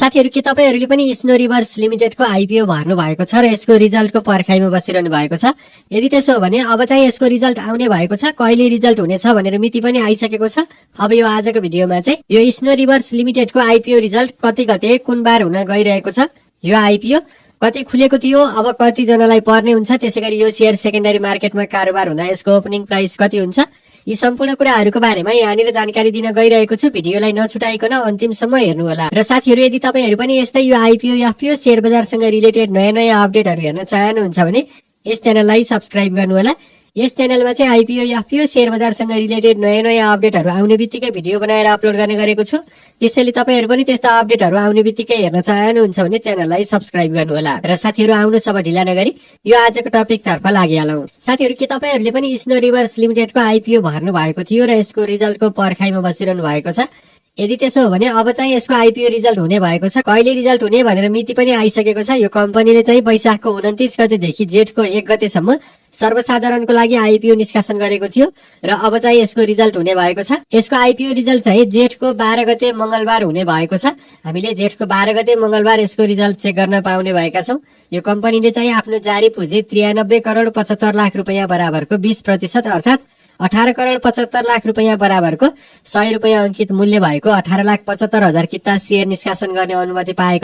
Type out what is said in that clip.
साथीहरु, के तपाईहरुले पनि स्नो रिभर्स लिमिटेडको आईपीओ भर्नु भएको छ र यसको रिजल्टको पर्खाइमा बसिरहनु भएको छ? यदि त्यसो हो भने अब चाहिँ यसको रिजल्ट आउने भएको छ, कहिले रिजल्ट हुनेछ भनेर मिति पनि आइसकेको छ। अब यो आजको भिडियोमा चाहिँ यो स्नो रिभर्स लिमिटेडको आईपीओ रिजल्ट कति गते कुन बार हुन गइरहेको छ, यो आईपीओ कति खुलेको थियो, अब कति जनालाई पर्ने हुन्छ, त्यसैगरी यो शेयर सेकेन्डरी मार्केटमा कारोबार हुँदा यसको ओपनिङ प्राइस कति हुन्छ, यी सम्पूर्ण कुराहरुको बारेमा यहाँनिर जानकारी दिन गइरहेको छु। भिडियोलाई नछुटाइकन अन्तिमसम्म हेर्नु होला। र साथीहरु, यदि तपाईहरु पनि यस्तै यो आईपीओ एफपीओ शेयर बजारसँग रिलेटेड नयाँ नयाँ अपडेटहरु हेर्न चाहनुहुन्छ भने यस च्यानललाई सब्स्क्राइब गर्नु होला। यस च्यानलमा चाहिँ आईपीओ एफपीओ शेयर बजारसँग रिलेटेड नयाँ नयाँ अपडेटहरु आउने बित्तिकै भिडियो बनाएर अपलोड गर्ने गरेको छु। त्यसैले तपाईहरु पनि त्यस्ता अपडेटहरु आउने बित्तिकै हेर्न चाहनुहुन्छ भने च्यानललाई सब्स्क्राइब गर्नु होला। र साथीहरु, आउनुहोस् अब ढिला नगरी यो आजको टपिक तर्फ लागिहालौं। साथीहरु, के तपाईहरुले पनि स्नो रिभर्स लिमिटेडको आईपीओ भर्नु भएको थियो र यसको रिजल्टको पर्खाइमा बसिरहनु भएको छ? यदि त्यसो हो भने अब चाहिँ यसको आईपीओ रिजल्ट हुने भएको छ, कहिले रिजल्ट हुने भनेर मिति पनि आइसकेको छ। यो कम्पनीले चाहिँ वैशाखको 29 गतेदेखि जेठको 1 गतेसम्म सर्वसाधारणको लागि आईपीओ निष्कासन गरेको थियो र अब चाहिँ यसको रिजल्ट हुने भएको छ। यसको आईपीओ रिजल्ट चाहिँ जेठको 12 गते मंगलबार हुने भएको छ। हामीले जेठको 12 गते मंगलबार यसको रिजल्ट चेक गर्न पाउने भएका छौं। यो कम्पनीले चाहिँ आफ्नो जारी पुँजी 93 करोड 75 लाख रुपैयाँ बराबरको 20% अर्थात 18 करोड 75 लाख रुपैयाँ बराबरको 100 रुपैयाँ अंकित मूल्य भएको 18,75,000 किता शेयर निष्कासन गर्ने अनुमति पाएको